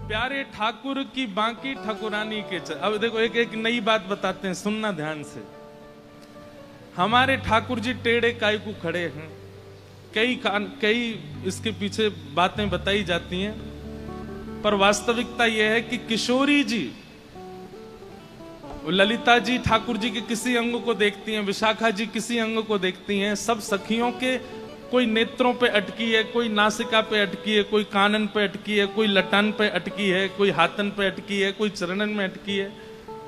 प्यारे ठाकुर की बांकी ठाकुरानी के अब देखो एक नई बात बताते हैं, सुनना ध्यान से। हमारे ठाकुर जी टेढ़े काय को खड़े हैं, कई इसके पीछे बातें बताई जाती हैं, पर वास्तविकता यह है कि किशोरी जी ललिता जी ठाकुर जी के किसी अंग को देखती हैं, विशाखा जी किसी अंग को देखती हैं, सब सखियों के कोई नेत्रों पे अटकी है, कोई नासिका पे अटकी है, कोई कानन पे अटकी है, कोई लटान पे अटकी है, कोई हाथन पे अटकी है, कोई चरणन में अटकी है।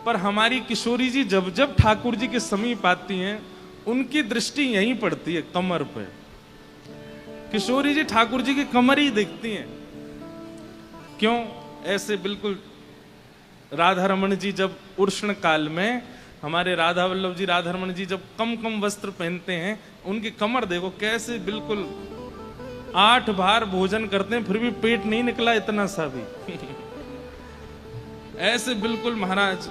पर हमारी किशोरी जी जब जब ठाकुर जी के समीप आती हैं, उनकी दृष्टि यहीं पड़ती है, कमर पे। किशोरी जी ठाकुर जी की कमर ही देखती हैं। क्यों? ऐसे बिल्कुल राधा रमन जी जब उष्ण काल में, हमारे राधा वल्लभ जी राधा रमन जी जब कम कम वस्त्र पहनते हैं, उनकी कमर देखो कैसे बिल्कुल 8 बार भोजन करते हैं फिर भी पेट नहीं निकला इतना सा भी। ऐसे बिल्कुल महाराज,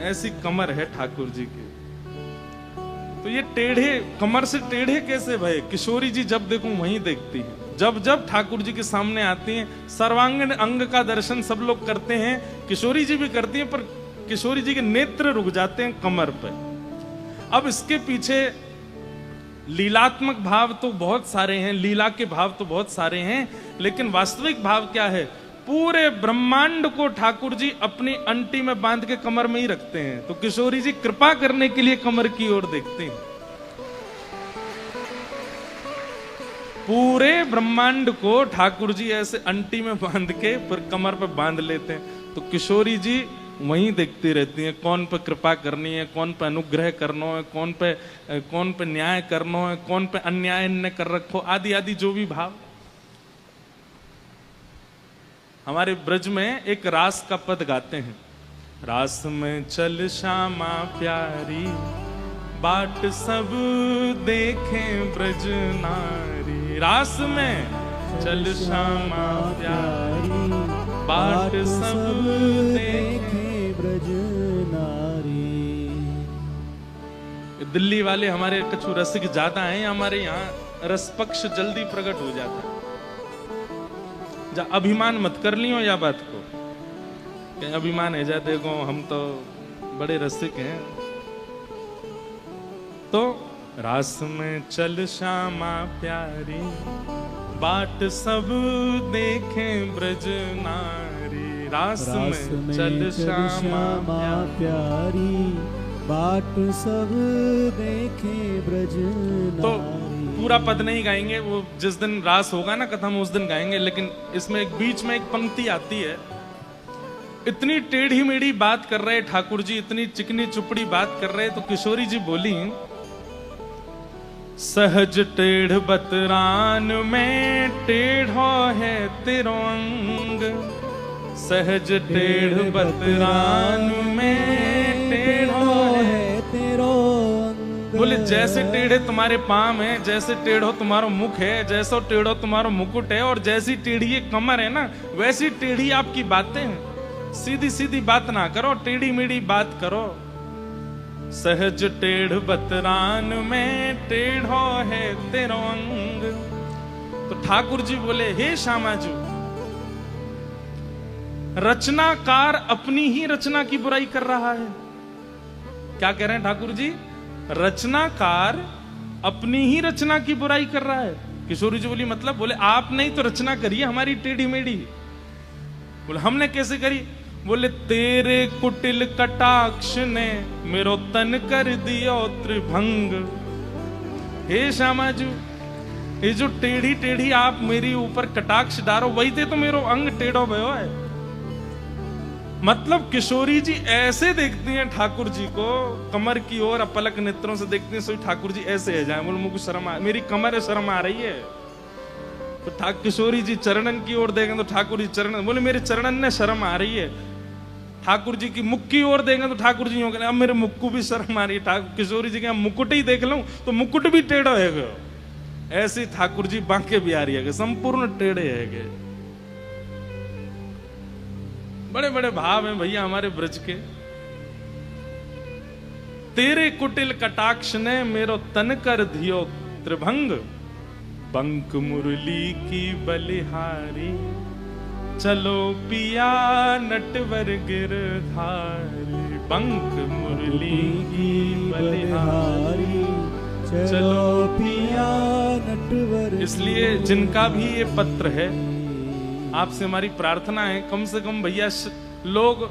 ऐसी कमर है ठाकुर जी की। तो ये टेढ़े कमर से टेढ़े कैसे भय? किशोरी जी जब देखो वहीं देखती है, जब जब ठाकुर जी के सामने आती हैं, सर्वांगीण अंग का दर्शन सब लोग करते हैं, किशोरी जी भी करती हैं, पर किशोरी जी के नेत्र रुक जाते हैं कमर पे। अब इसके पीछे लीलात्मक भाव तो बहुत सारे हैं, लीला के भाव तो बहुत सारे हैं, लेकिन वास्तविक भाव क्या है? पूरे ब्रह्मांड को ठाकुर जी अपनी अंटी में बांध के कमर में ही रखते हैं। तो किशोरी जी कृपा करने के लिए कमर की ओर देखते हैं। पूरे ब्रह्मांड को ठाकुर जी ऐसे अंटी में बांध के फिर कमर पे बांध लेते हैं। तो किशोरी जी वहीं देखती रहती हैं, कौन पे कृपा करनी है, कौन पे अनुग्रह करना है, कौन पे न्याय करना है, कौन पे अन्याय न कर रखो, आदि आदि जो भी भाव। हमारे ब्रज में एक रास का पद गाते हैं, रास में चल श्यामा प्यारी, बाट सब देखें ब्रज नारी। रास में चल श्यामा प्यारी, बाट सब देखें ब्रज नारी। दिल्ली वाले हमारे कछु रसिक ज्यादा हैं, हमारे यहाँ रस पक्ष जल्दी प्रकट हो जाता है। अभिमान मत कर लियो या बात को, कहीं अभिमान है जा देखो हम तो बड़े रसिक हैं। तो रास में चल श्यामा प्यारी, बाट सब देखें ब्रज नारी। रास में चल श्यामा प्यारी, बाट सब देखें ब्रज नारी। तो पूरा पद नहीं गाएंगे, वो जिस दिन रास होगा ना कथम उस दिन गाएंगे, लेकिन इसमें एक बीच में एक पंक्ति आती है। इतनी टेढ़ी मेढ़ी बात कर रहे ठाकुर जी, इतनी चिकनी चुपड़ी बात कर रहे, तो किशोरी जी बोली, सहज टेढ़ बतरान में टेढ़ो है तेरो अंग, सहज टेढ़ बतरान में टेढ़ो है तेरो अंग। बोले जैसे टेढ़े तुम्हारे पांव हैं, जैसे टेढ़ो तुम्हारा मुख है, जैसा टेढ़ो तुम्हारा मुकुट है, और जैसी टेढ़ी ये कमर है ना, वैसी टेढ़ी आपकी बातें हैं। सीधी सीधी बात ना करो, टेढ़ी मेढ़ी बात करो। सहज टेढ़ बतरान में टेढ़ो है तेरो अंग। तो ठाकुर जी बोले, हे श्यामाजू, रचनाकार अपनी ही रचना की बुराई कर रहा है। क्या कह रहे हैं ठाकुर जी? रचनाकार अपनी ही रचना की बुराई कर रहा है। किशोरी जी बोली मतलब? बोले आप नहीं तो रचना करिए हमारी टेढ़ी मेढ़ी। बोले हमने कैसे करी? बोले तेरे कुटिल कटाक्ष ने मेरो तन कर दियो त्रिभंग। हे श्यामाजू, ये जो टेढ़ी टेढ़ी आप मेरी ऊपर कटाक्ष डारो, वही थे तो मेरो अंग टेढ़ो भयो है। मतलब किशोरी जी ऐसे देखती हैं ठाकुर जी को, कमर की ओर अपलक नेत्रों से देखती हैं, सो ठाकुर जी ऐसे है जाए। बोले मुझको शर्म आ, मेरी कमर है, शर्म आ रही है। तो किशोरी जी चरणन की ओर देखें तो ठाकुर जी चरणन, बोले मेरे चरणन ने शर्म आ रही है। ठाकुर जी की मुख की ओर देखें तो ठाकुर जी होंगे, अब मेरे मुख को भी शर्म आ रही है। किशोरी जी के मुकुट ही देख लूं तो मुकुट भी टेढ़ो है। ऐसी ठाकुर जी बांके बिहारी है, संपूर्ण टेढ़े है। बड़े बड़े भाव हैं भैया हमारे ब्रज के। तेरे कुटिल कटाक्ष ने मेरो तन कर दियो त्रिभंग, बंक मुरली की बलिहारी। चलो पिया नटवर गिरधारी, पंख मुरली की बलिहारी, चलो पिया नटवर। इसलिए जिनका भी ये पत्र है, आपसे हमारी प्रार्थना है, कम से कम भैया लोग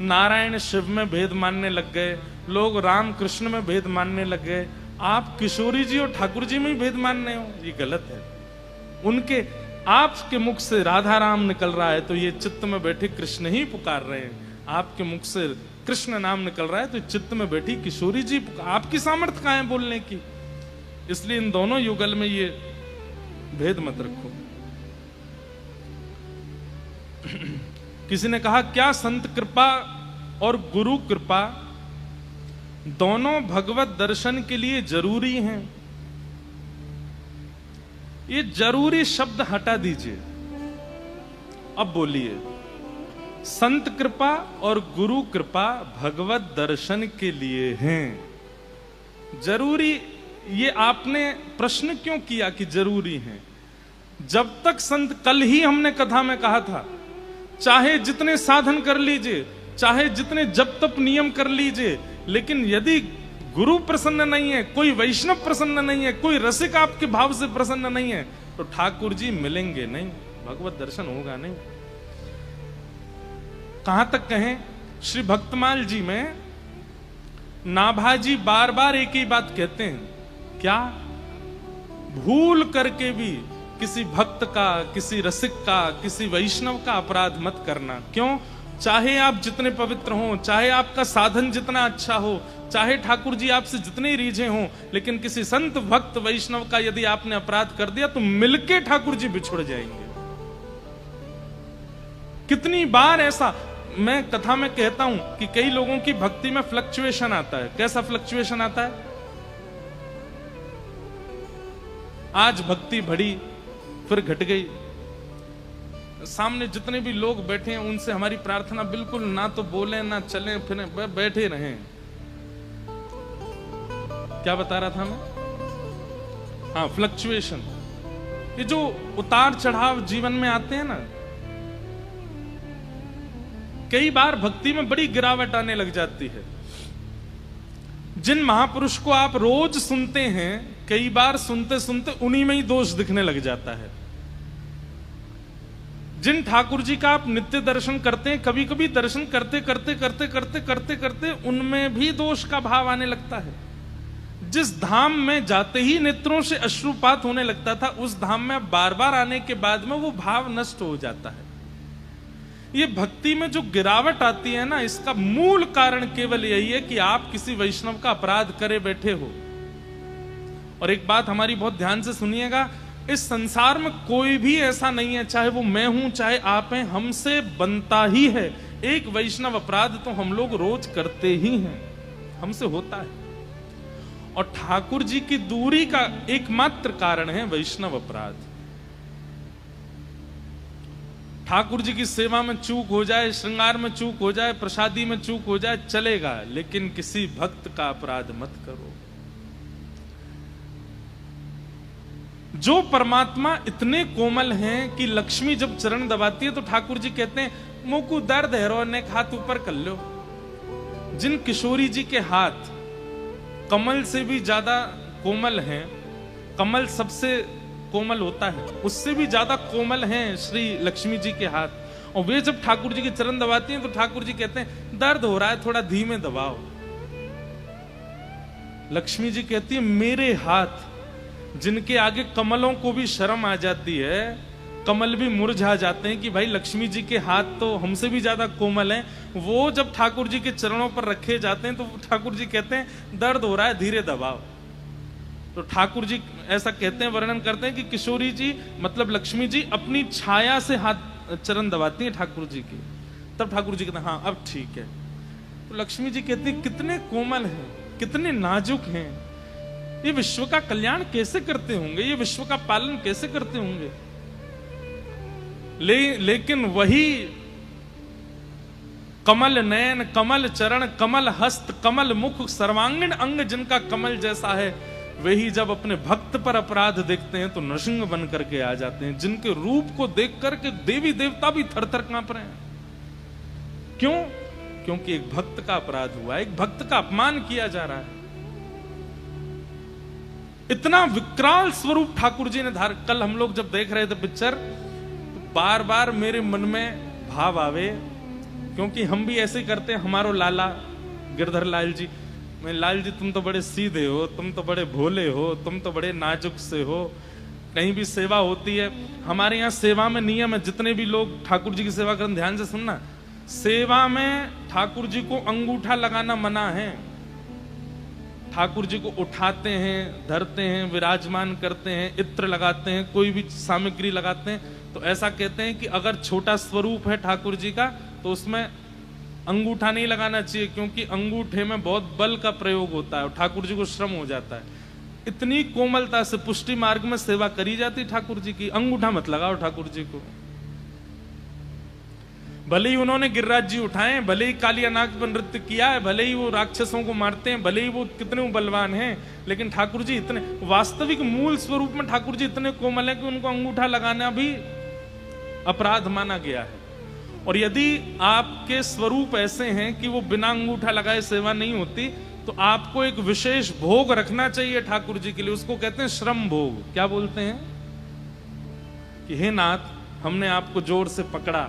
नारायण शिव में भेद मानने लग गए, लोग राम कृष्ण में भेद मानने लग गए, आप किशोरी जी और ठाकुर जी में ही भेद मानने हो, ये गलत है। उनके आपके मुख से राधा राम निकल रहा है तो ये चित्त में बैठे कृष्ण ही पुकार रहे हैं, आपके मुख से कृष्ण नाम निकल रहा है तो चित्त में बैठी किशोरी जी पुकार, आपकी सामर्थ्य कहां है बोलने की। इसलिए इन दोनों युगल में ये भेद मत रखो। किसी ने कहा, क्या संत कृपा और गुरु कृपा दोनों भगवत दर्शन के लिए जरूरी हैं? ये जरूरी शब्द हटा दीजिए, अब बोलिए, संत कृपा और गुरु कृपा भगवत दर्शन के लिए हैं। जरूरी, ये आपने प्रश्न क्यों किया कि जरूरी है? जब तक संत, कल ही हमने कथा में कहा था, चाहे जितने साधन कर लीजिए, चाहे जितने जप तप नियम कर लीजिए, लेकिन यदि गुरु प्रसन्न नहीं है, कोई वैष्णव प्रसन्न नहीं है, कोई रसिक आपके भाव से प्रसन्न नहीं है, तो ठाकुर जी मिलेंगे नहीं, भगवत दर्शन होगा नहीं। कहां तक कहें, श्री भक्तमाल जी में नाभाजी बार बार एक ही बात कहते हैं, क्या? भूल करके भी किसी भक्त का, किसी रसिक का, किसी वैष्णव का अपराध मत करना। क्यों? चाहे आप जितने पवित्र हो, चाहे आपका साधन जितना अच्छा हो, चाहे ठाकुर जी आपसे जितने रीझे हों, लेकिन किसी संत भक्त वैष्णव का यदि आपने अपराध कर दिया तो मिलके ठाकुर जी बिछुड़ जाएंगे। कितनी बार ऐसा मैं कथा में कहता हूं कि कई लोगों की भक्ति में फ्लक्चुएशन आता है। कैसा फ्लक्चुएशन आता है? आज भक्ति बढ़ी, फिर घट गई। सामने जितने भी लोग बैठे हैं उनसे हमारी प्रार्थना, बिल्कुल ना तो बोले ना चले फिर बैठे रहें। क्या बता रहा था मैं? हाँ, फ्लक्चुएशन। ये जो उतार चढ़ाव जीवन में आते हैं ना, कई बार भक्ति में बड़ी गिरावट आने लग जाती है। जिन महापुरुष को आप रोज सुनते हैं, कई बार सुनते सुनते उन्हीं में ही दोष दिखने लग जाता है। जिन ठाकुर जी का आप नित्य दर्शन करते हैं, कभी कभी दर्शन करते करते करते करते करते करते उनमें भी दोष का भाव आने लगता है। जिस धाम में जाते ही नेत्रों से अश्रुपात होने लगता था, उस धाम में बार बार आने के बाद में वो भाव नष्ट हो जाता है। ये भक्ति में जो गिरावट आती है ना, इसका मूल कारण केवल यही है कि आप किसी वैष्णव का अपराध करे बैठे हो। और एक बात हमारी बहुत ध्यान से सुनिएगा, इस संसार में कोई भी ऐसा नहीं है, चाहे वो मैं हूं चाहे आप हैं, हमसे बनता ही है एक वैष्णव अपराध, तो हम लोग रोज करते ही हैं, हमसे होता है। और ठाकुर जी की दूरी का एकमात्र कारण है वैष्णव अपराध। ठाकुर जी की सेवा में चूक हो जाए, श्रृंगार में चूक हो जाए, प्रसादी में चूक हो जाए, चलेगा, लेकिन किसी भक्त का अपराध मत करो। जो परमात्मा इतने कोमल हैं कि लक्ष्मी जब चरण दबाती है तो ठाकुर जी कहते हैं, मुकु दर्द है रो, ने हाथ ऊपर कर लो। जिन किशोरी जी के हाथ कमल से भी ज्यादा कोमल हैं, कमल सबसे कोमल होता है, उससे भी ज्यादा कोमल हैं श्री लक्ष्मी जी के हाथ, और वे जब ठाकुर जी के चरण दबाती हैं तो ठाकुर जी कहते हैं, दर्द हो रहा है, थोड़ा धीमे दबाओ। लक्ष्मी जी कहती है, मेरे हाथ जिनके आगे कमलों को भी शर्म आ जाती है, कमल भी मुरझा जाते हैं कि भाई लक्ष्मी जी के हाथ तो हमसे भी ज्यादा कोमल हैं, वो जब ठाकुर जी के चरणों पर रखे जाते हैं तो ठाकुर जी कहते हैं, दर्द हो रहा है, धीरे दबाओ। तो ठाकुर जी ऐसा कहते हैं, वर्णन करते हैं कि किशोरी जी मतलब लक्ष्मी जी अपनी छाया से हाथ चरण दबाती हैं ठाकुर जी की, तब ठाकुर जी कहते हैं, हाँ अब ठीक है। तो लक्ष्मी जी कहती हैं, कितने कोमल हैं, कितने नाजुक हैं, ये विश्व का कल्याण कैसे करते होंगे, ये विश्व का पालन कैसे करते होंगे। लेकिन वही कमल नयन, कमल चरण, कमल हस्त, कमल मुख, सर्वांगीण अंग जिनका कमल जैसा है, वही जब अपने भक्त पर अपराध देखते हैं तो नृसिंह बन करके आ जाते हैं, जिनके रूप को देख करके देवी देवता भी थर थर कांप रहे हैं। क्यों? क्योंकि एक भक्त का अपराध हुआ, एक भक्त का अपमान किया जा रहा है। इतना विकराल स्वरूप ठाकुर जी ने धार। कल हम लोग जब देख रहे थे पिक्चर, तो बार बार मेरे मन में भाव आवे, क्योंकि हम भी ऐसे करते हैं। हमारो लाला गिरधर लाल जी, मैं लाल जी तुम तो बड़े सीधे हो, तुम तो बड़े भोले हो, तुम तो बड़े नाजुक से हो। कहीं भी सेवा होती है, हमारे यहाँ सेवा में नियम है, जितने भी लोग ठाकुर जी की सेवा करें ध्यान से सुनना, सेवा में ठाकुर जी को अंगूठा लगाना मना है। ठाकुर जी को उठाते हैं, धरते हैं, विराजमान करते हैं, इत्र लगाते हैं, कोई भी सामग्री लगाते हैं, तो ऐसा कहते हैं कि अगर छोटा स्वरूप है ठाकुर जी का तो उसमें अंगूठा नहीं लगाना चाहिए, क्योंकि अंगूठे में बहुत बल का प्रयोग होता है और ठाकुर जी को श्रम हो जाता है। इतनी कोमलता से पुष्टि मार्ग में सेवा करी जाती ठाकुर जी की, अंगूठा मत लगाओ ठाकुर जी को। भले ही उन्होंने गिरिराज जी उठाए, भले ही कालिया नाग पर नृत्य किया है, भले ही वो राक्षसों को मारते हैं, भले ही वो कितने बलवान हैं, लेकिन ठाकुर जी इतने वास्तविक मूल स्वरूप में ठाकुर जी इतने कोमल है कि उनको अंगूठा लगाना भी अपराध माना गया है। और यदि आपके स्वरूप ऐसे हैं कि वो बिना अंगूठा लगाए सेवा नहीं होती, तो आपको एक विशेष भोग रखना चाहिए ठाकुर जी के लिए। उसको कहते हैं श्रम भोग। क्या बोलते हैं कि हे नाथ, हमने आपको जोर से पकड़ा,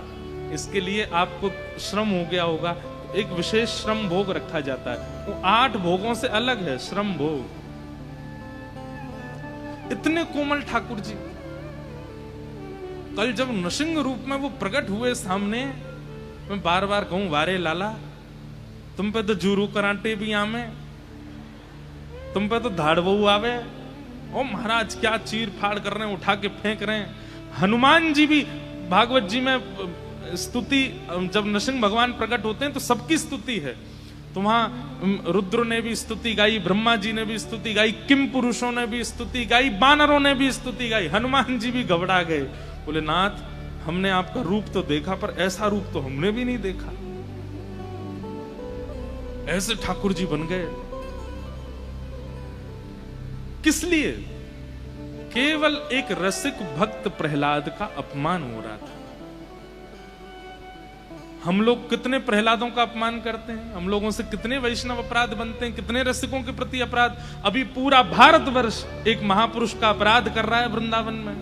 इसके लिए आपको श्रम हो गया होगा, तो एक विशेष श्रम भोग रखा जाता है। वो 8 भोगों से अलग है श्रम भोग। इतने कोमल ठाकुर जी। कल जब नृसिंह रूप में वो प्रकट हुए सामने, मैं बार बार कहूं, वारे लाला, तुम पे तो जूरू कराटे भी आवे, तुम पे तो धाड़बू आवे। ओ महाराज, क्या चीर फाड़ कर रहे हैं, उठा के फेंक रहे हैं। हनुमान जी भी भागवत जी में स्तुति, जब नृसिंह भगवान प्रकट होते हैं तो सबकी स्तुति है। तो वहां रुद्र ने भी स्तुति गाई, ब्रह्मा जी ने भी स्तुति गाई, किम पुरुषों ने भी स्तुति गाई, बानरों ने भी स्तुति गाई। हनुमान जी भी घबरा गए, बोले नाथ, हमने आपका रूप तो देखा, पर ऐसा रूप तो हमने भी नहीं देखा। ऐसे ठाकुर जी बन गए। किस लिए? केवल एक रसिक भक्त प्रहलाद का अपमान हो रहा था। हम लोग कितने प्रहलादों का अपमान करते हैं, हम लोगों से कितने वैष्णव अपराध बनते हैं, कितने रसिकों के प्रति अपराध। अभी पूरा भारतवर्ष एक महापुरुष का अपराध कर रहा है वृंदावन में।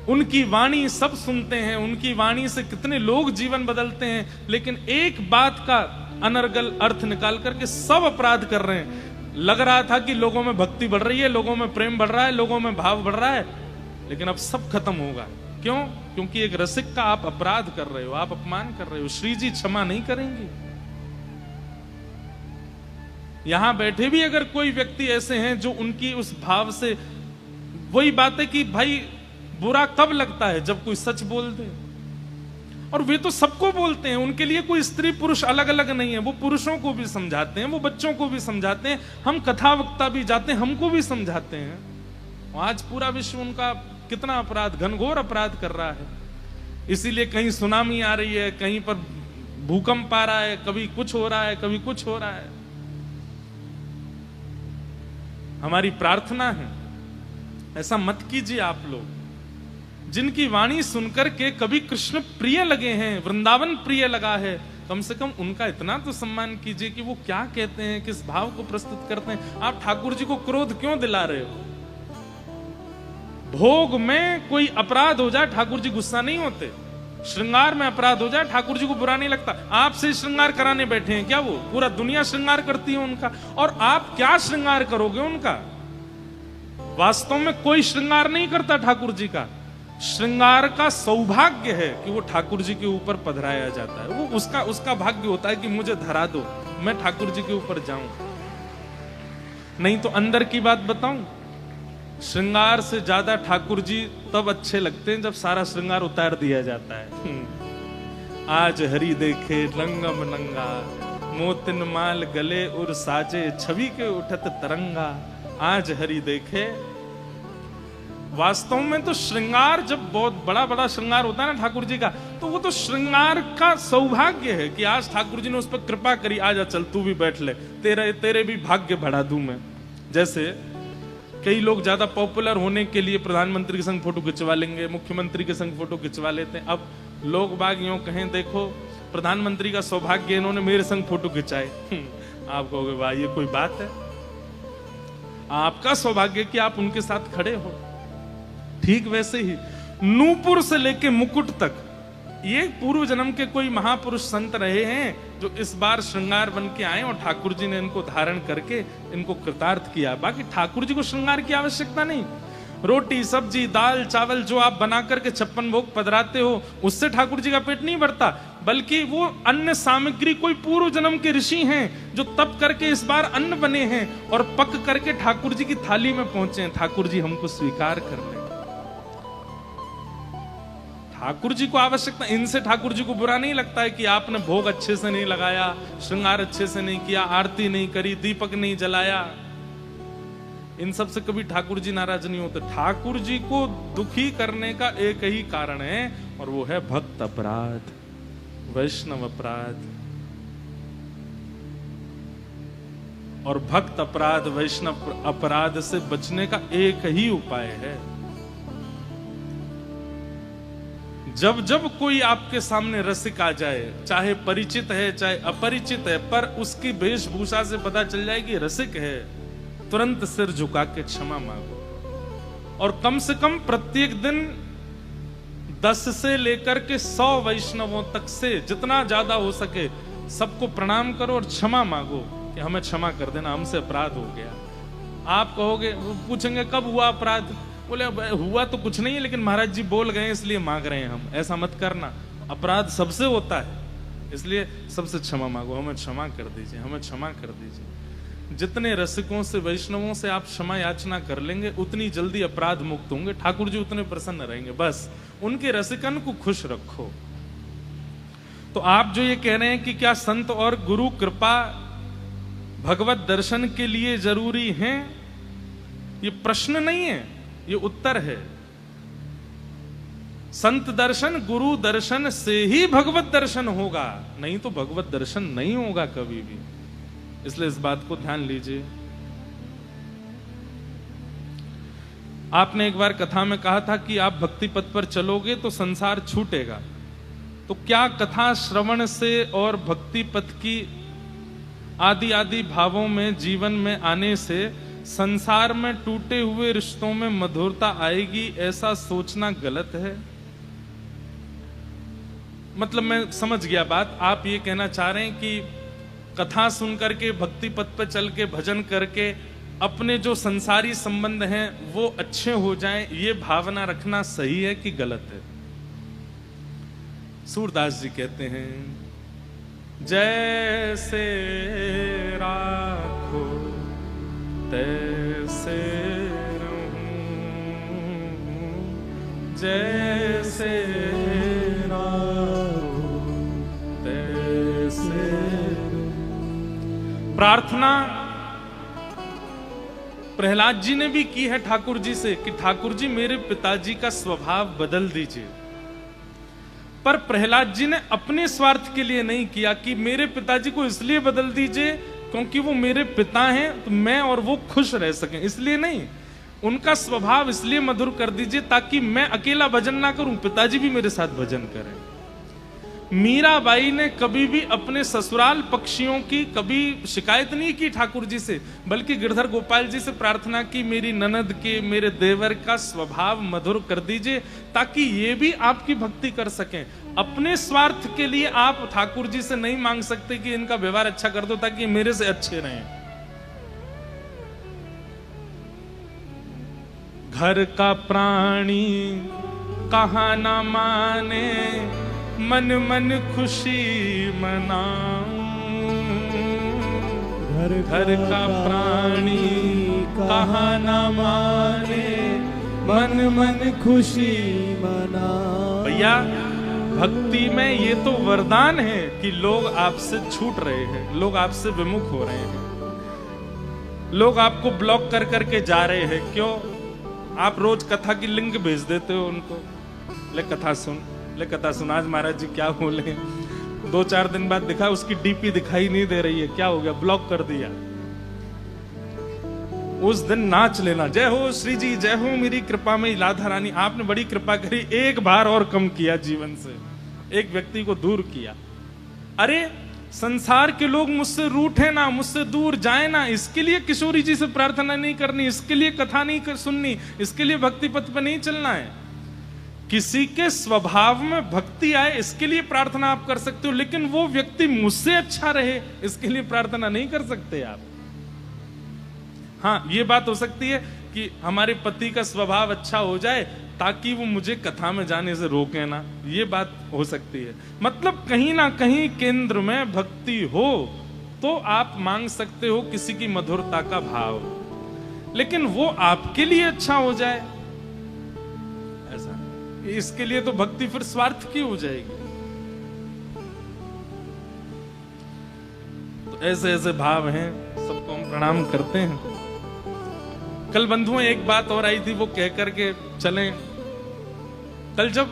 उनकी वाणी सब सुनते हैं, उनकी वाणी से कितने लोग जीवन बदलते हैं, लेकिन एक बात का अनर्गल अर्थ निकाल करके सब अपराध कर रहे हैं। लग रहा था कि लोगों में भक्ति बढ़ रही है, लोगों में प्रेम बढ़ रहा है, लोगों में भाव बढ़ रहा है, लेकिन अब सब खत्म होगा। क्यों? क्योंकि एक रसिक का आप अपराध कर रहे हो, आप अपमान कर रहे हो। श्री जी क्षमा नहीं करेंगे। यहां बैठे भी अगर कोई व्यक्ति ऐसे हैं जो उनकी उस भाव से, वही बात है कि भाई बुरा कब लगता है, जब कोई सच बोल दे। और वे तो सबको बोलते हैं, उनके लिए कोई स्त्री पुरुष अलग अलग नहीं है। वो पुरुषों को भी समझाते हैं, वो बच्चों को भी समझाते हैं, हम कथा वक्ता भी जाते हैं, हमको भी समझाते हैं। आज पूरा विश्व उनका कितना अपराध, घनघोर अपराध कर रहा है। इसीलिए कहीं सुनामी आ रही है, कहीं पर भूकंप आ रहा है, कभी कुछ हो रहा है, कभी कुछ हो रहा है। हमारी प्रार्थना है ऐसा मत कीजिए आप लोग। जिनकी वाणी सुनकर के कभी कृष्ण प्रिय लगे हैं, वृंदावन प्रिय लगा है, कम से कम उनका इतना तो सम्मान कीजिए कि वो क्या कहते हैं, किस भाव को प्रस्तुत करते हैं। आप ठाकुर जी को क्रोध क्यों दिला रहे हो? भोग में कोई अपराध हो जाए, ठाकुर जी गुस्सा नहीं होते। श्रृंगार में अपराध हो जाए, ठाकुर जी को बुरा नहीं लगता। आपसे श्रृंगार कराने बैठे हैं क्या? वो पूरा दुनिया श्रृंगार करती है उनका, और आप क्या श्रृंगार करोगे उनका? वास्तव में कोई श्रृंगार नहीं करता ठाकुर जी का। श्रृंगार का सौभाग्य है कि वो ठाकुर जी के ऊपर पधराया जाता है। वो उसका भाग्य होता है कि मुझे धरा दो, मैं ठाकुर जी के ऊपर जाऊं। नहीं तो अंदर की बात बताऊं, श्रृंगार से ज्यादा ठाकुर जी तब अच्छे लगते हैं जब सारा श्रृंगार उतार दिया जाता है। आज हरि देखे लंगम नंगा, मोतिन माल गले उर साजे, छवि के उठत तरंगा। आज हरि देखे। वास्तव में तो श्रृंगार, जब बहुत बड़ा बड़ा श्रृंगार होता है ना ठाकुर जी का, तो वो तो श्रृंगार का सौभाग्य है कि आज ठाकुर जी ने उस पर कृपा करी। आजा चल तू भी बैठ ले, तेरे भी भाग्य बढ़ा दूं मैं। जैसे कई लोग ज्यादा पॉपुलर होने के लिए प्रधानमंत्री के संग फोटो खिंचवा लेंगे, मुख्यमंत्री के संग फोटो खिंचवा लेते हैं। अब लोग बाग यूं कहें, देखो प्रधानमंत्री का सौभाग्य इन्होंने मेरे संग फोटो खिंचाए। आप कहोगे भाई ये कोई बात है? आपका सौभाग्य कि आप उनके साथ खड़े हो। ठीक वैसे ही नूपुर से लेके मुकुट तक ये पूर्व जन्म के कोई महापुरुष संत रहे हैं जो इस बार श्रृंगार बन के आए और ठाकुर जी ने इनको धारण करके इनको कृतार्थ किया। बाकी ठाकुर जी को श्रृंगार की आवश्यकता नहीं। रोटी सब्जी दाल चावल जो आप बना करके 56 भोग पधराते हो, उससे ठाकुर जी का पेट नहीं भरता, बल्कि वो अन्न सामग्री कोई पूर्व जन्म के ऋषि हैं जो तप करके इस बार अन्न बने हैं और पक करके ठाकुर जी की थाली में पहुंचे हैं। ठाकुर जी हमको स्वीकार कर लें। ठाकुर जी को आवश्यकता, इनसे ठाकुर जी को बुरा नहीं लगता है कि आपने भोग अच्छे से नहीं लगाया, श्रृंगार अच्छे से नहीं किया, आरती नहीं करी, दीपक नहीं जलाया। इन सब से कभी ठाकुर जी नाराज नहीं होते। ठाकुर जी को दुखी करने का एक ही कारण है और वो है भक्त अपराध, वैष्णव अपराध। और भक्त अपराध वैष्णव अपराध से बचने का एक ही उपाय है, जब जब कोई आपके सामने रसिक आ जाए, चाहे परिचित है चाहे अपरिचित है, पर उसकी वेशभूषा से पता चल जाए कि रसिक है, तुरंत सिर झुका के क्षमा मांगो। और कम से कम प्रत्येक दिन 10 से लेकर के 100 वैष्णवों तक से जितना ज्यादा हो सके सबको प्रणाम करो और क्षमा मांगो कि हमें क्षमा कर देना, हमसे अपराध हो गया। आप कहोगे, पूछेंगे कब हुआ अपराध? बोले हुआ तो कुछ नहीं है, लेकिन महाराज जी बोल गए इसलिए मांग रहे हैं हम। ऐसा मत करना, अपराध सबसे होता है, इसलिए सबसे क्षमा मांगो, हमें क्षमा कर दीजिए, हमें क्षमा कर दीजिए। जितने रसिकों से वैष्णवों से आप क्षमा याचना कर लेंगे उतनी जल्दी अपराध मुक्त होंगे, ठाकुर जी उतने प्रसन्न रहेंगे। बस उनके रसिकन को खुश रखो। तो आप जो ये कह रहे हैं कि क्या संत और गुरु कृपा भगवत दर्शन के लिए जरूरी है, ये प्रश्न नहीं है, ये उत्तर है। संत दर्शन गुरु दर्शन से ही भगवत दर्शन होगा, नहीं तो भगवत दर्शन नहीं होगा कभी भी। इसलिए इस बात को ध्यान लीजिए। आपने एक बार कथा में कहा था कि आप भक्ति पथ पर चलोगे तो संसार छूटेगा। तो क्या कथा श्रवण से और भक्ति पथ की आदि आदि भावों में जीवन में आने से संसार में टूटे हुए रिश्तों में मधुरता आएगी, ऐसा सोचना गलत है? मतलब मैं समझ गया बात। आप ये कहना चाह रहे हैं कि कथा सुन करके भक्ति पथ पर चल के भजन करके अपने जो संसारी संबंध हैं वो अच्छे हो जाएं, ये भावना रखना सही है कि गलत है? सूरदास जी कहते हैं, जैसे राखो तैसे रहूं, जैसे राखो तैसे। प्रार्थना प्रहलाद जी ने भी की है ठाकुर जी से कि ठाकुर जी मेरे पिताजी का स्वभाव बदल दीजिए। पर प्रहलाद जी ने अपने स्वार्थ के लिए नहीं किया कि मेरे पिताजी को इसलिए बदल दीजिए क्योंकि वो मेरे पिता हैं तो मैं और वो खुश रह सकें, इसलिए नहीं। उनका स्वभाव इसलिए मधुर कर दीजिए ताकि मैं अकेला भजन ना करूं, पिताजी भी मेरे साथ भजन करें। मीराबाई ने कभी भी अपने ससुराल पक्षियों की कभी शिकायत नहीं की ठाकुर जी से, बल्कि गिरधर गोपाल जी से प्रार्थना की मेरी ननद के, मेरे देवर का स्वभाव मधुर कर दीजिए ताकि ये भी आपकी भक्ति कर सकें। अपने स्वार्थ के लिए आप ठाकुर जी से नहीं मांग सकते कि इनका व्यवहार अच्छा कर दो ताकि मेरे से अच्छे रहें। घर का प्राणी कहा ना माने, मन मन खुशी मनाऊं। घर का प्राणी कहा ना माने, मन मन खुशी मनाऊं। भैया भक्ति में ये तो वरदान है कि लोग आपसे छूट रहे हैं, लोग आपसे विमुख हो रहे हैं, लोग आपको ब्लॉक कर करके जा रहे हैं। क्यों? आप रोज कथा की लिंक भेज देते हो उनको, ले कथा सुन, ले कथा सुन। आज महाराज जी क्या बोले, 2-4 दिन बाद दिखा उसकी डीपी दिखाई नहीं दे रही है, क्या हो गया? ब्लॉक कर दिया। उस दिन नाच लेना, जय हो श्री जी, जय हो मेरी कृपा में राधा रानी, आपने बड़ी कृपा करी, एक बार और कम किया जीवन से, एक व्यक्ति को दूर किया। अरे संसार के लोग मुझसे रूठे ना, मुझसे दूर जाए ना, इसके लिए किशोरी जी से प्रार्थना नहीं करनी, इसके लिए कथा नहीं सुननी, इसके लिए भक्ति पथ पे नहीं चलना है। किसी के स्वभाव में भक्ति आए इसके लिए प्रार्थना आप कर सकते हो, लेकिन वो व्यक्ति मुझसे अच्छा रहे इसके लिए प्रार्थना नहीं कर सकते आप। हाँ, ये बात हो सकती है कि हमारे पति का स्वभाव अच्छा हो जाए ताकि वो मुझे कथा में जाने से रोके ना, ये बात हो सकती है। मतलब कहीं ना कहीं केंद्र में भक्ति हो तो आप मांग सकते हो किसी की मधुरता का भाव, लेकिन वो आपके लिए अच्छा हो जाए ऐसा, इसके लिए तो भक्ति फिर स्वार्थ की हो जाएगी। तो ऐसे ऐसे भाव हैं, सबको हम प्रणाम करते हैं। कल बंधुओं एक बात और आई थी, वो कह करके चले। कल जब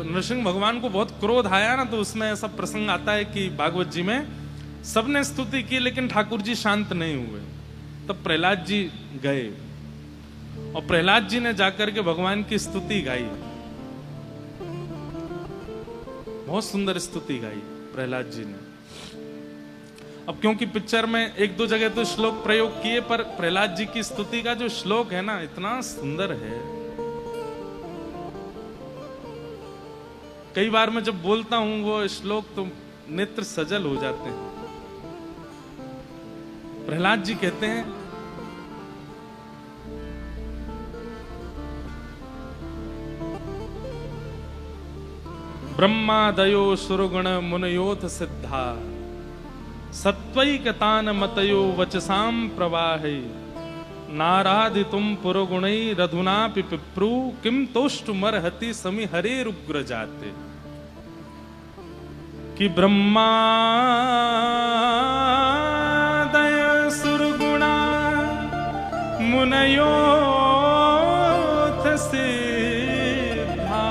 नृसिंह भगवान को बहुत क्रोध आया ना, तो उसमें ऐसा प्रसंग आता है कि भागवत जी में सबने स्तुति की लेकिन ठाकुर जी शांत नहीं हुए। तब प्रहलाद जी गए और प्रहलाद जी ने जाकर के भगवान की स्तुति गाई, बहुत सुंदर स्तुति गाई प्रहलाद जी ने। अब क्योंकि पिक्चर में एक दो जगह तो श्लोक प्रयोग किए, पर प्रहलाद जी की स्तुति का जो श्लोक है ना, इतना सुंदर है। कई बार मैं जब बोलता हूं वो श्लोक तो नेत्र सजल हो जाते हैं। प्रहलाद जी कहते हैं, ब्रह्मादयो सुरगुण मुनयोथ सिद्धा सत्वैकतान मतयो वचसाम प्रवाहे नाराधितुम पुरगुणैरधुनापि पिप्रू किम तोष्टुमर्हति समी हरेरुग्र जाते। कि ब्रह्मादय सुरगुणा मुनयोथ सिद्धा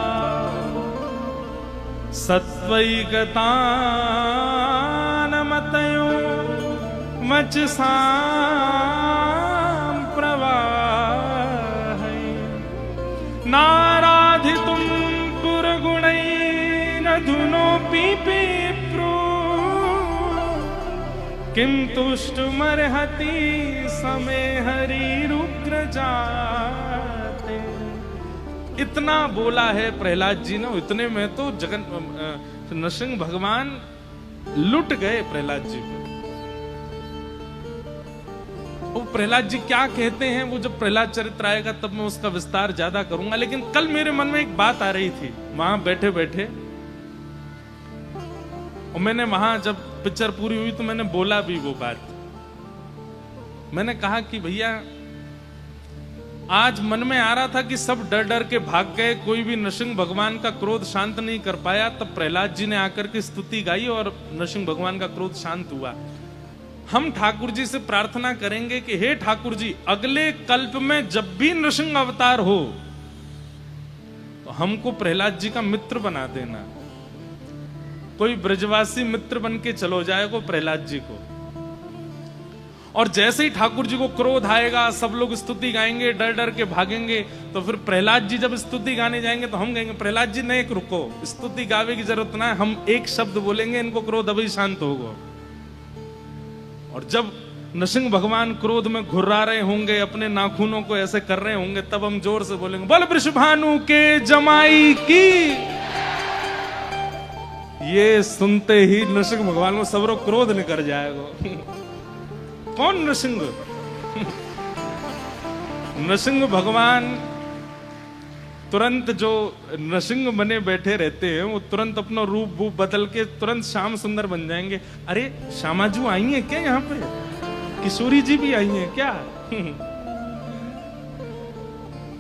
सत्वैकतान मतयो वचसाम प्रवाहे नाराधितुम पुरगुणैरधुनोऽपि पिप्रू किम तुष्टुमर्हति समे हरिरुग्र जाते। इतना बोला है प्रहलाद जी ने, इतने में तो नृसिंह भगवान लुट गए प्रहलाद जी को। वो प्रहलाद जी क्या कहते हैं, वो जब प्रहलाद चरित्र आएगा तब मैं उसका विस्तार ज्यादा करूंगा। लेकिन कल मेरे मन में एक बात आ रही थी वहां बैठे बैठे, और मैंने वहां जब पिक्चर पूरी हुई तो मैंने बोला भी वो बात। मैंने कहा कि भैया आज मन में आ रहा था कि सब डर डर के भाग गए, कोई भी नृसिंह भगवान का क्रोध शांत नहीं कर पाया। तब प्रहलाद जी ने आकर के स्तुति गाई और नृसिंह भगवान का क्रोध शांत हुआ। हम ठाकुर जी से प्रार्थना करेंगे कि हे ठाकुर जी, अगले कल्प में जब भी नृसिंह अवतार हो तो हमको प्रहलाद जी का मित्र बना देना। कोई ब्रजवासी मित्र बन के चलो जाएगा प्रहलाद जी को, और जैसे ही ठाकुर जी को क्रोध आएगा सब लोग स्तुति गाएंगे, डर डर के भागेंगे। तो फिर प्रहलाद जी जब स्तुति गाने जाएंगे तो हम कहेंगे प्रहलाद जी नहीं, रुको, स्तुति गावे की जरूरत ना है, हम एक शब्द बोलेंगे, इनको क्रोध अभी शांत होगा। और जब नृसिंह भगवान क्रोध में घुर्रा रहे होंगे, अपने नाखूनों को ऐसे कर रहे होंगे, तब हम जोर से बोलेंगे बोल वृषभानु के जमाई की। ये सुनते ही नृसिंह भगवान को सबरो क्रोध निकल जाएगा। कौन नृसिंह? नृसिंह भगवान तुरंत, जो नृसिंह बने बैठे रहते हैं वो तुरंत अपना रूप वूप बदल के तुरंत श्याम सुंदर बन जाएंगे। अरे श्यामाजू आई है क्या यहाँ पे? किशोरी जी भी आई हैं क्या?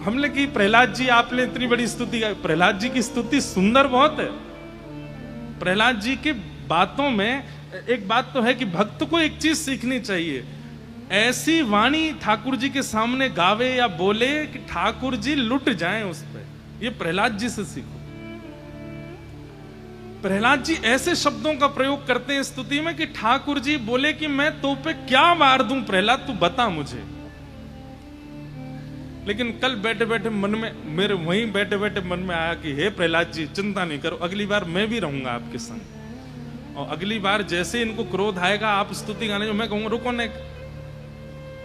हमने की प्रहलाद जी आपने इतनी बड़ी स्तुति गाई। प्रहलाद जी की स्तुति सुंदर बहुत है। प्रहलाद जी की बातों में एक बात तो है कि भक्त को एक चीज सीखनी चाहिए, ऐसी वाणी ठाकुर जी के सामने गावे या बोले कि ठाकुर जी लुट जाएं उस पे। ये प्रहलाद जी से सीखो। प्रहलाद जी ऐसे शब्दों का प्रयोग करते हैं स्तुति में कि ठाकुर जी बोले कि मैं तो पे क्या वार दूं प्रहलाद, तू बता मुझे। लेकिन कल बैठे बैठे मन में, मेरे वहीं बैठे बैठे मन में आया कि हे प्रहलाद जी, चिंता नहीं करो, अगली बार मैं भी रहूंगा आपके संग। और अगली बार जैसे इनको क्रोध आएगा, आप स्तुति गाने जो, मैं कहूंगा रुको ने,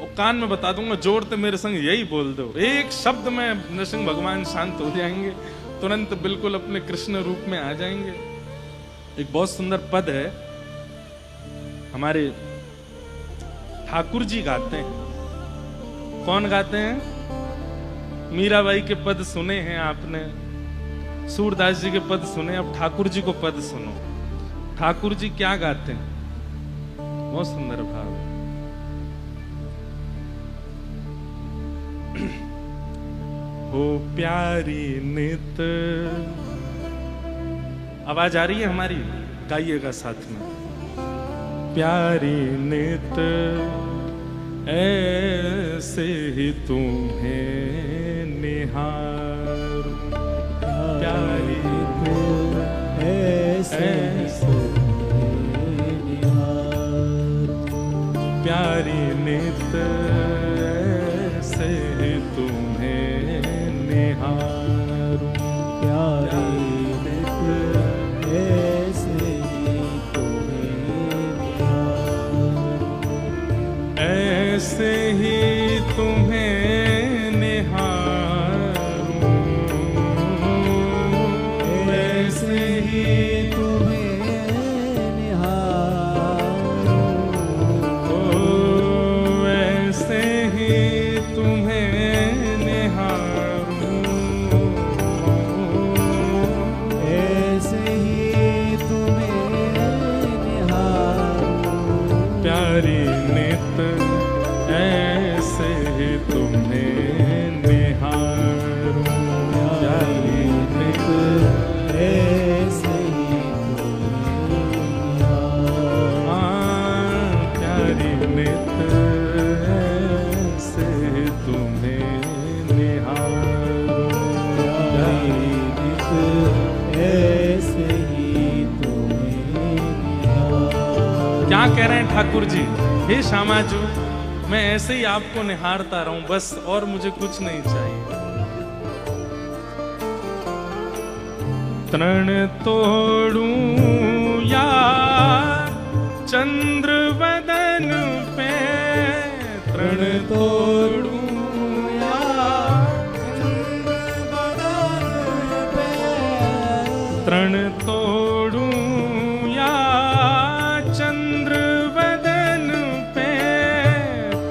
और कान में बता दूंगा, जोड़ते मेरे संग यही बोल दो, एक शब्द में नरसिंह भगवान शांत हो जाएंगे, तुरंत बिल्कुल अपने कृष्ण रूप में आ जाएंगे। एक बहुत सुंदर पद है, हमारे ठाकुर जी गाते हैं। कौन गाते हैं? मीराबाई के पद सुने हैं आपने, सूरदास जी के पद सुने, अब ठाकुर जी को पद सुनो। ठाकुर जी क्या गाते हैं? बहुत सुंदर भाव है। हो प्यारी नित, आवाज आ रही है हमारी? गाइएगा साथ में। प्यारी नित ऐसे ही तुम्हें निहार, प्यारी नित ऐसे निहार, प्यारी नित ऐसे ही तुम्हें निहार, प्यारी नित ऐसे ही तुम्हें निहार, ऐसे ही तुम्हें निहारूं, ऐसे ही तुम्हें निहारूं, ओ ऐसे ही तुम्हें निहारूं, ऐसे ही तुम्हें निहारूं, प्यारी नित ऐसे ही तुम्हें निहारूं, प्यारी नित ऐसे ही तुम्हें निहारूं, प्यारी नित ऐसे ही तुम्हें निहारूं, प्यारी नित ऐसे ही तुम्हें निहारूं। क्या कह रहे हैं ठाकुर जी? हे श्यामाजू, मैं ऐसे ही आपको निहारता रहूं बस, और मुझे कुछ नहीं चाहिए। तृण तोड़ूं या चंद्र बदन पे, तृण तोड़ूं या चंद्र बदन पे, तृण तोड़ूं या चंद्र बदन पे,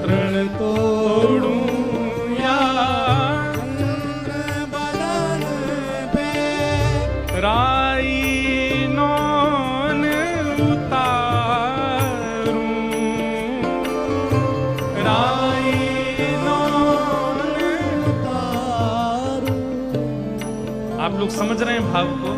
तृण तोड़ूं या चंद्र बदन पे, राई नौन उतारूं, राई नौन उतारूं। आप लोग समझ रहे हैं भाव को?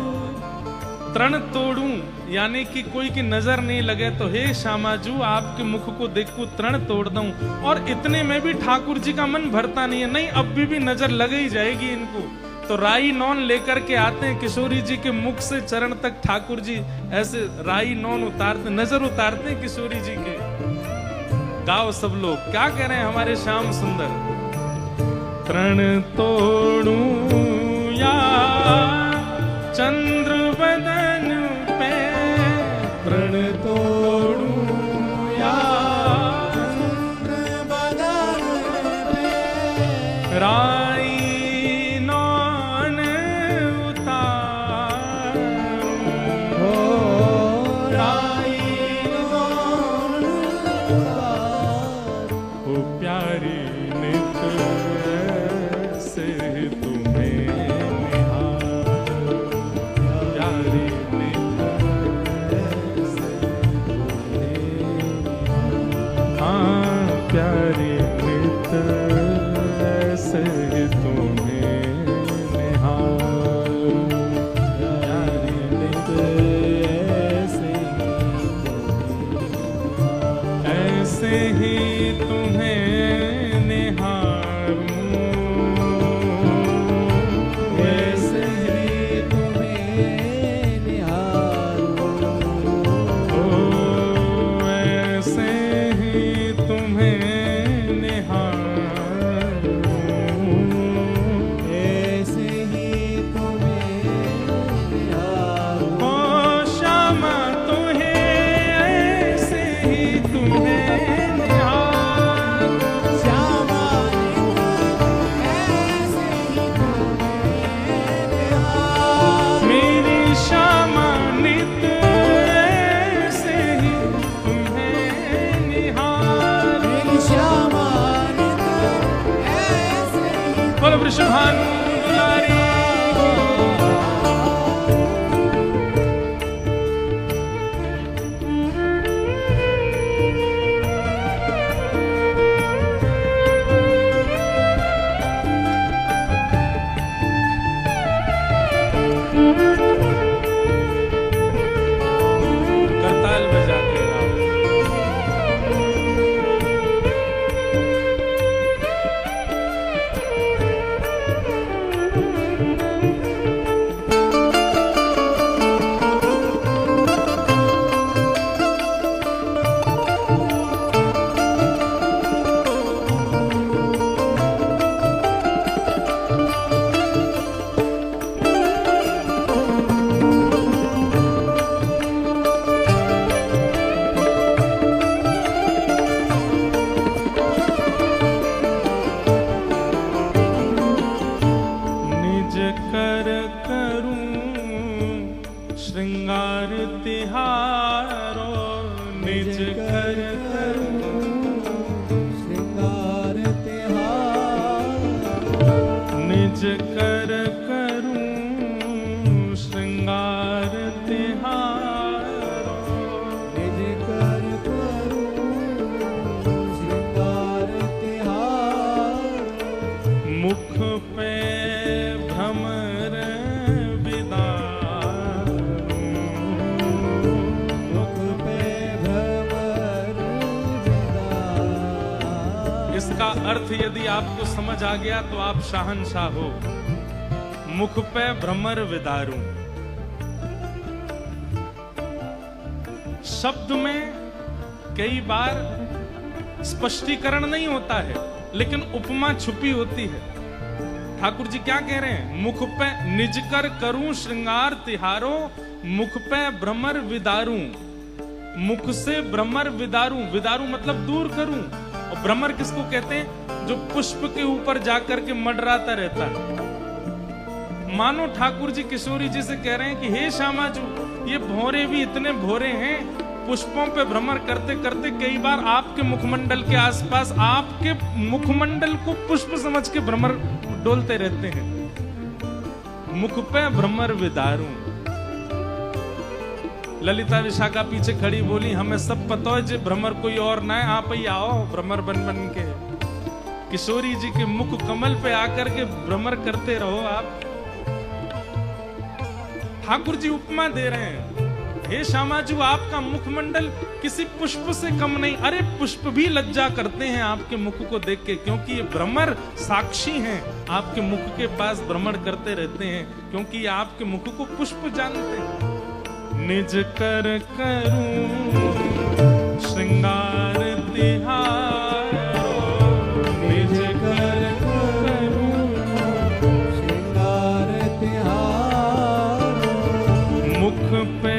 तृण तोड़ूं यानी कि कोई की नजर नहीं लगे, तो हे श्यामाजू, आपके मुख को देखूं, तृण तोड़ दूं। और इतने में भी ठाकुर जी का मन भरता नहीं है, नहीं अब भी नजर लग ही जाएगी इनको। तो राई नौन लेकर के आते हैं, किशोरी जी के मुख से चरण तक ठाकुर जी ऐसे राई नौन उतारते, नजर उतारते हैं किशोरी जी के। गाओ सब लोग, क्या कह रहे हैं हमारे श्याम सुंदर? तृण तोड़ूं या चंद्र बदन पे, तृण तोड़ूं या चंद्र बदन पे, राई नौन उतारूं, राई नौन उतारूं, ओ प्यारी नित ऐसे तुम्हें निहारूं, दुलारी। करताल बजा के गाओ। कर करूं श्रृंगार तिहारो, निज कर करूं श्रृंगार तिहारो, निज कर करूं श्रृंगार तिहारो, निज कर करूं श्रृंगार तिहारो, मुख पे भ्रमर विदारूं, मुख पे भ्रमर विदारूं। इसका अर्थ यदि आपको समझ आ गया तो आप शाहनशाह हो। मुख पे भ्रमर विदारूं शब्द में कई बार स्पष्टीकरण नहीं होता है, लेकिन उपमा छुपी होती है। ठाकुर जी क्या कह रहे हैं? मुख पे निज कर करूं श्रृंगार तिहारो, मुख पे भ्रमर विदारूं। मुख से भ्रमर विदारूं, विदारूं मतलब दूर करूं। और भ्रमर किसको कहते हैं? जो पुष्प के ऊपर जाकर के मंडराता रहता है। मानो ठाकुर जी किशोरी जी से कह रहे हैं कि हे श्यामाजू, ये भौरे भी इतने भौरे हैं, पुष्पों पे भ्रमर करते करते कई बार आपके मुखमंडल के आसपास आपके मुखमंडल को पुष्प समझ के भ्रमर डोलते रहते हैं। मुख पे भ्रमर विदारूं। ललिता विशाखा पीछे खड़ी बोली, हमें सब पता है जे भ्रमर कोई और ना है, आप ही आओ भ्रमर बन बन के। किशोरी जी के मुख कमल पे आकर के भ्रमर करते रहो आप। ठाकुर जी उपमा दे रहे हैं, हे श्यामाजू, आपका मुखमंडल किसी पुष्प से कम नहीं। अरे पुष्प भी लज्जा करते हैं आपके मुख को देख के, क्योंकि ये भ्रमर साक्षी हैं, आपके मुख के पास भ्रमण करते रहते हैं, क्योंकि ये आपके मुख को पुष्प जानते हैं। निज कर करूं श्रृंगार तिहारो, निज कर करूं श्रृंगार तिहारो, मुख पे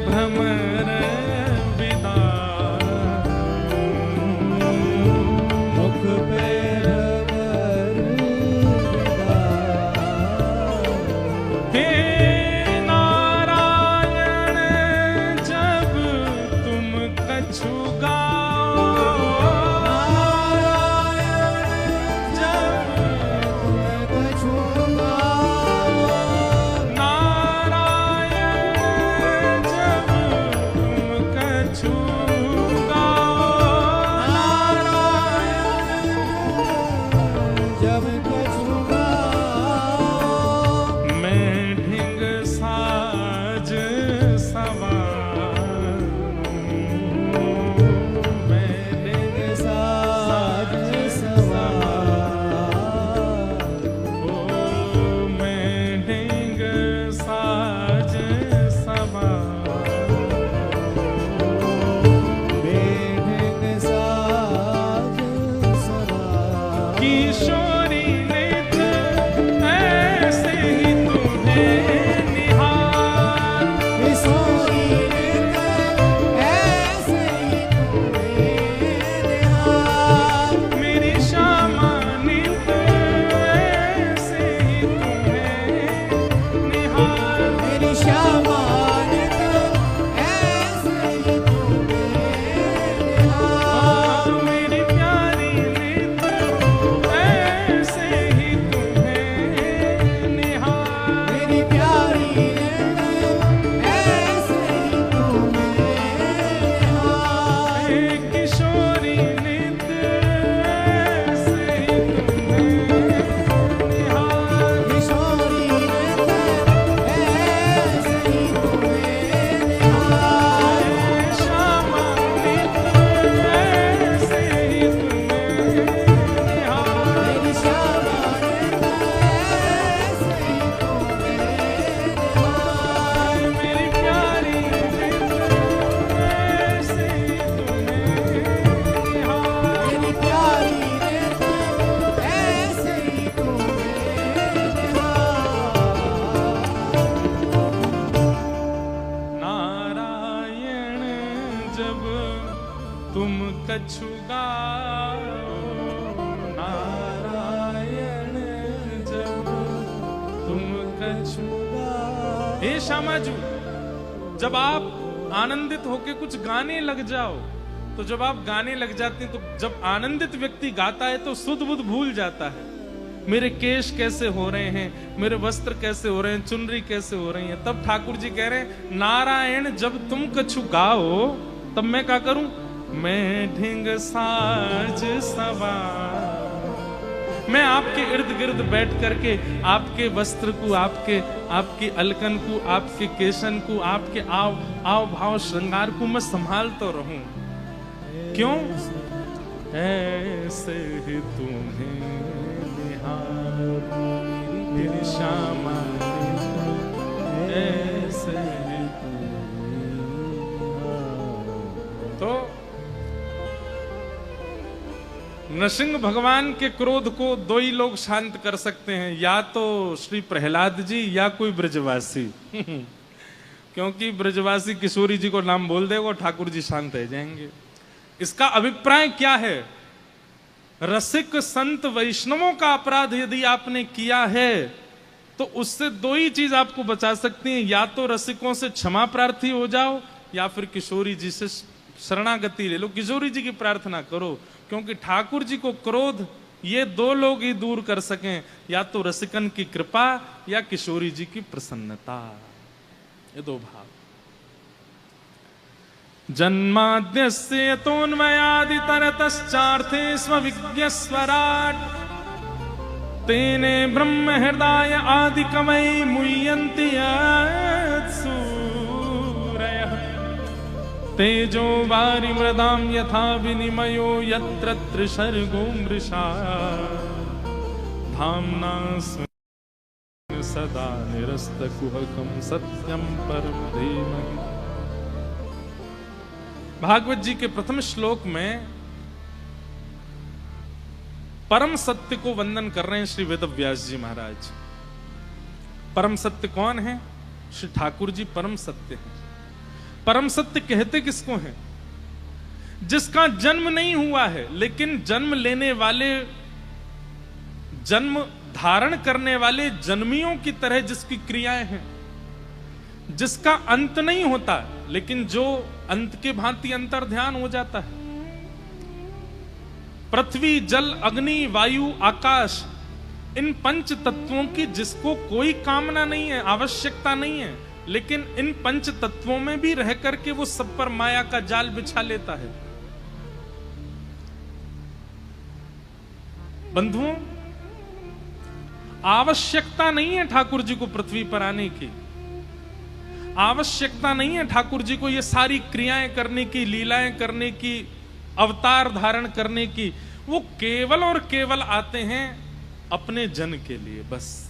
भ्रमर विदारूं, मुख पे भ्रमर विदारूं। हे नारायण जब हे श्यामाजू, जब आप आनंदित होके कुछ गाने लग जाओ, तो जब आप गाने लग जाते हैं, तो जब आनंदित व्यक्ति गाता है तो सुध बुध भूल जाता है। मेरे केश कैसे हो रहे हैं, मेरे वस्त्र कैसे हो रहे हैं, चुनरी कैसे हो रही है। तब ठाकुर जी कह रहे हैं, नारायण जब तुम कछु गाओ, तब मैं क्या करूं? मैं ढिंग साज सवार, मैं आपके इर्द गिर्द बैठ करके आपके वस्त्र को, आपकी अलकन को, आपके केशन को, आपके आव भाव श्रृंगार को मैं संभालता रहूं। क्यों? ऐसे ही तुम्हें मेरी श्यामा, ऐसे ही तो नृसिंह भगवान के क्रोध को दो ही लोग शांत कर सकते हैं, या तो श्री प्रहलाद जी या कोई ब्रजवासी। क्योंकि ब्रजवासी किशोरी जी को नाम बोल देगा, ठाकुर जी शांत रह जाएंगे। इसका अभिप्राय क्या है? रसिक संत वैष्णवों का अपराध यदि आपने किया है, तो उससे दो ही चीज आपको बचा सकती हैं, या तो रसिकों से क्षमा प्रार्थी हो जाओ, या फिर किशोरी जी से शरणागति ले लो। किशोरी जी की प्रार्थना करो, क्योंकि ठाकुर जी को क्रोध ये दो लोग ही दूर कर सकें, या तो रसिकन की कृपा या किशोरी जी की प्रसन्नता। ये दो भाव। जन्माद्यस्य यतोऽन्वयादितरतश्चार्थे स्वविज्ञस्वराट्, तेने ब्रह्म हृदय आदि कवये मुह्यन्ति यत्सूरयः, तेजो वारि मृदां यथा विनिमयो यत्र त्रिसर्गो मृषा, धाम्ना स्वेन सदा निरस्तकुहकं सत्यं परं धीमहि। भागवत जी के प्रथम श्लोक में परम सत्य को वंदन कर रहे हैं श्री वेदव्यास जी महाराज। परम सत्य कौन है? श्री ठाकुर जी परम सत्य हैं। परम सत्य कहते किसको हैं? जिसका जन्म नहीं हुआ है, लेकिन जन्म लेने वाले, जन्म धारण करने वाले जन्मियों की तरह जिसकी क्रियाएं हैं, जिसका अंत नहीं होता, लेकिन जो अंत के भांति अंतर ध्यान हो जाता है। पृथ्वी, जल, अग्नि, वायु, आकाश, इन पंच तत्वों की जिसको कोई कामना नहीं है, आवश्यकता नहीं है, लेकिन इन पंच तत्वों में भी रह करके वो सब पर माया का जाल बिछा लेता है। बंधुओं, आवश्यकता नहीं है ठाकुर जी को पृथ्वी पर आने की, आवश्यकता नहीं है ठाकुर जी को ये सारी क्रियाएं करने की, लीलाएं करने की, अवतार धारण करने की। वो केवल और केवल आते हैं अपने जन के लिए, बस।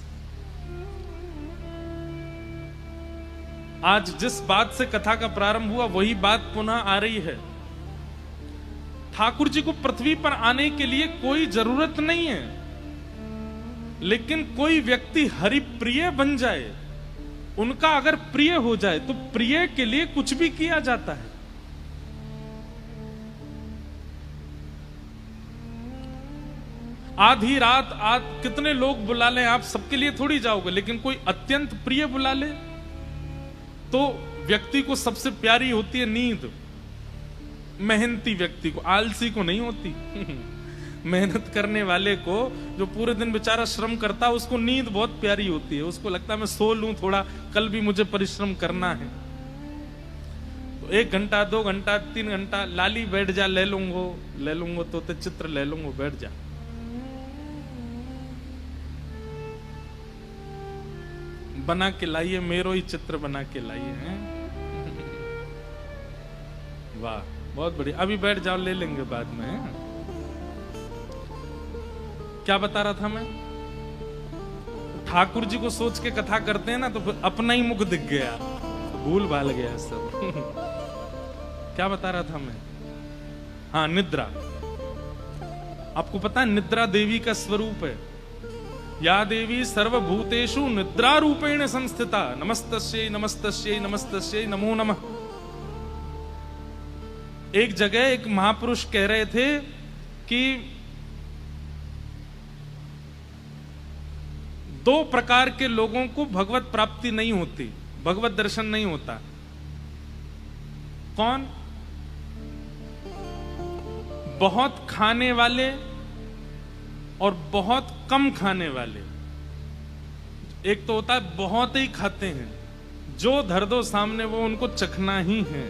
आज जिस बात से कथा का प्रारंभ हुआ, वही बात पुनः आ रही है। ठाकुर जी को पृथ्वी पर आने के लिए कोई जरूरत नहीं है, लेकिन कोई व्यक्ति हरिप्रिय बन जाए, उनका अगर प्रिय हो जाए, तो प्रिय के लिए कुछ भी किया जाता है। आधी रात कितने लोग बुला लें, आप सबके लिए थोड़ी जाओगे, लेकिन कोई अत्यंत प्रिय बुला ले तो व्यक्ति को सबसे प्यारी होती है नींद। मेहनती व्यक्ति को, आलसी को नहीं होती। मेहनत करने वाले को, जो पूरे दिन बेचारा श्रम करता है, उसको नींद बहुत प्यारी होती है। उसको लगता है मैं सो लूं थोड़ा, कल भी मुझे परिश्रम करना है। तो 1 घंटा, 2 घंटा, 3 घंटा, लाली बैठ जा, ले लूंगो तो चित्र ले लूंगो, बैठ जा। बना के लाइए, मेरो ही चित्र बना के लाइए हैं। वाह, बहुत बढ़िया। अभी बैठ जाओ, ले लेंगे बाद में। क्या बता रहा था मैं? ठाकुर जी को सोच के कथा करते हैं ना, तो फिर अपना ही मुख दिख गया, भूल भाल गया सब। क्या बता रहा था मैं? हाँ, निद्रा। आपको पता है निद्रा देवी का स्वरूप है। या देवी सर्वभूतेषु निद्रा रूपेण संस्थिता, नमस्तस्यै नमस्तस्यै नमस्तस्यै नमो नमः। एक जगह एक महापुरुष कह रहे थे कि 2 प्रकार के लोगों को भगवत प्राप्ति नहीं होती। भगवत दर्शन नहीं होता। कौन? बहुत खाने वाले और बहुत कम खाने वाले। एक तो होता है बहुत ही खाते हैं, जो धर दो सामने वो उनको चखना ही है,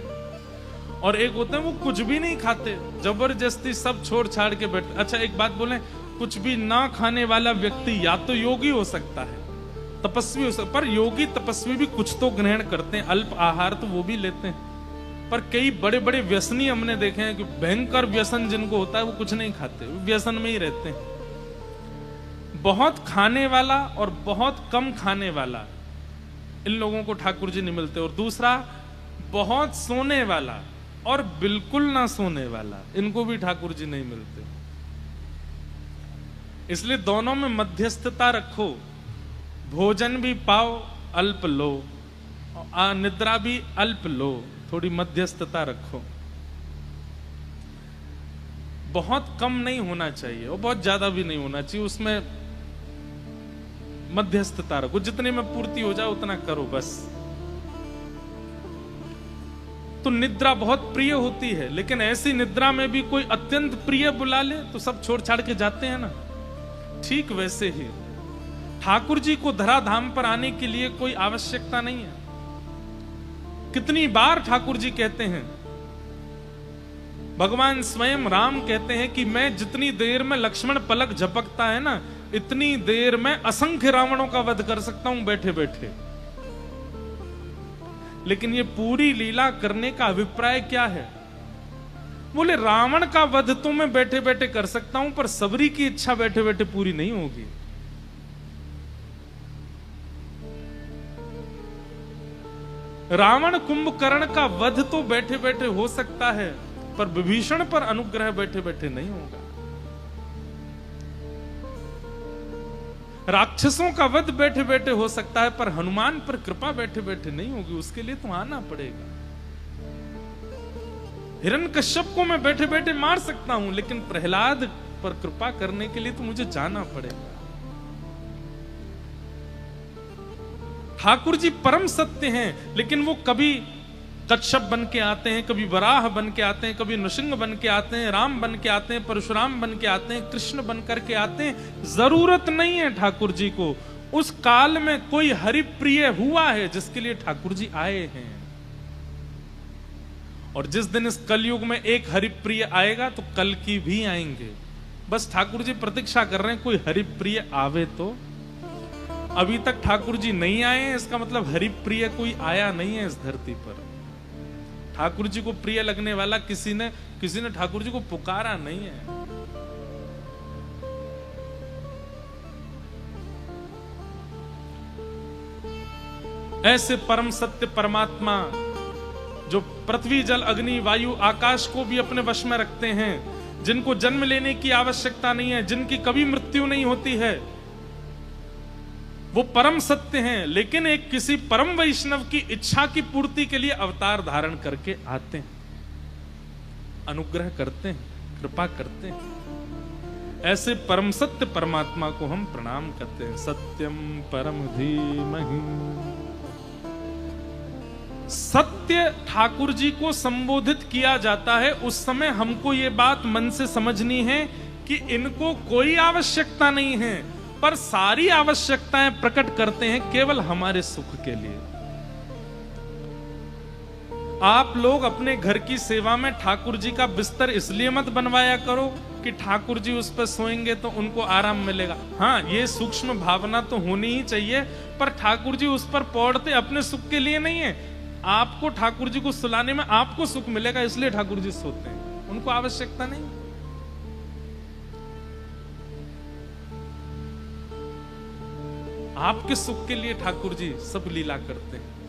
और एक होते हैं वो कुछ भी नहीं खाते, जबरदस्ती सब छोड़ छाड़ के बैठते। अच्छा एक बात बोले, कुछ भी ना खाने वाला व्यक्ति या तो योगी हो सकता है, तपस्वी हो सकता, पर योगी तपस्वी भी कुछ तो ग्रहण करते हैं, अल्प आहार तो वो भी लेते हैं। पर कई बड़े बड़े व्यसनी हमने देखे हैं कि भयंकर व्यसन जिनको होता है वो कुछ नहीं खाते, वो व्यसन में ही रहते हैं। बहुत खाने वाला और बहुत कम खाने वाला, इन लोगों को ठाकुर जी नहीं मिलते। और दूसरा, बहुत सोने वाला और बिल्कुल ना सोने वाला, इनको भी ठाकुर जी नहीं मिलते। इसलिए दोनों में मध्यस्थता रखो, भोजन भी पाओ अल्प लो, निद्रा भी अल्प लो, थोड़ी मध्यस्थता रखो। बहुत कम नहीं होना चाहिए और बहुत ज्यादा भी नहीं होना चाहिए, उसमें मध्यस्थता रखो, जितने में पूर्ति हो जाए उतना करो बस। तो निद्रा बहुत प्रिय होती है, लेकिन ऐसी निद्रा में भी कोई अत्यंत प्रिय बुला ले तो सब छोड़ छाड़ के जाते हैं ना। ठीक वैसे ही ठाकुर जी को धराधाम पर आने के लिए कोई आवश्यकता नहीं है। कितनी बार ठाकुर जी कहते हैं, भगवान स्वयं राम कहते हैं कि मैं जितनी देर में लक्ष्मण पलक झपकता है ना, इतनी देर में असंख्य रावणों का वध कर सकता हूं बैठे बैठे। लेकिन ये पूरी लीला करने का अभिप्राय क्या है? बोले रावण का वध तो मैं बैठे बैठे कर सकता हूं, पर सबरी की इच्छा बैठे बैठे पूरी नहीं होगी। रावण कुंभकर्ण का वध तो बैठे बैठे हो सकता है, पर विभीषण पर अनुग्रह बैठे बैठे नहीं होगा। राक्षसों का वध बैठे बैठे हो सकता है, पर हनुमान पर कृपा बैठे बैठे नहीं होगी, उसके लिए तो आना पड़ेगा। हिरण्यकश्यप को मैं बैठे बैठे मार सकता हूं, लेकिन प्रहलाद पर कृपा करने के लिए तो मुझे जाना पड़ेगा। ठाकुर जी परम सत्य हैं, लेकिन वो कभी कच्छप बन के आते हैं, कभी वराह बन के आते हैं, कभी नृसिंह बन के आते हैं, राम बन के आते हैं, परशुराम बन के आते हैं, कृष्ण बन करके आते हैं। जरूरत नहीं है ठाकुर जी को। उस काल में कोई हरिप्रिय हुआ है जिसके लिए ठाकुर जी आए हैं। और जिस दिन इस कलयुग में एक हरिप्रिय आएगा तो कल की भी आएंगे। बस ठाकुर जी प्रतीक्षा कर रहे हैं कोई हरिप्रिय आवे तो। अभी तक ठाकुर जी नहीं आए हैं, इसका मतलब हरिप्रिय कोई आया नहीं है इस धरती पर। ठाकुर जी को प्रिय लगने वाला किसी ने ठाकुर जी को पुकारा नहीं है। ऐसे परम सत्य परमात्मा जो पृथ्वी जल अग्नि वायु आकाश को भी अपने वश में रखते हैं, जिनको जन्म लेने की आवश्यकता नहीं है, जिनकी कभी मृत्यु नहीं होती है, वो परम सत्य हैं। लेकिन एक किसी परम वैष्णव की इच्छा की पूर्ति के लिए अवतार धारण करके आते हैं, अनुग्रह करते हैं, कृपा करते हैं। ऐसे परम सत्य परमात्मा को हम प्रणाम करते हैं। सत्यम परम धीमहि। सत्य ठाकुर जी को संबोधित किया जाता है, उस समय हमको ये बात मन से समझनी है कि इनको कोई आवश्यकता नहीं है, पर सारी आवश्यकताएं प्रकट करते हैं केवल हमारे सुख के लिए। आप लोग अपने घर की सेवा में ठाकुर जी का बिस्तर इसलिए मत बनवाया करो कि ठाकुर जी उस पर सोएंगे तो उनको आराम मिलेगा। हाँ, ये सूक्ष्म भावना तो होनी ही चाहिए, पर ठाकुर जी उस पर पौड़ते अपने सुख के लिए नहीं है। आपको ठाकुर जी को सुलाने में आपको सुख मिलेगा, इसलिए ठाकुर जी सोते हैं, उनको आवश्यकता नहीं। आपके सुख के लिए ठाकुर जी सब लीला करते हैं।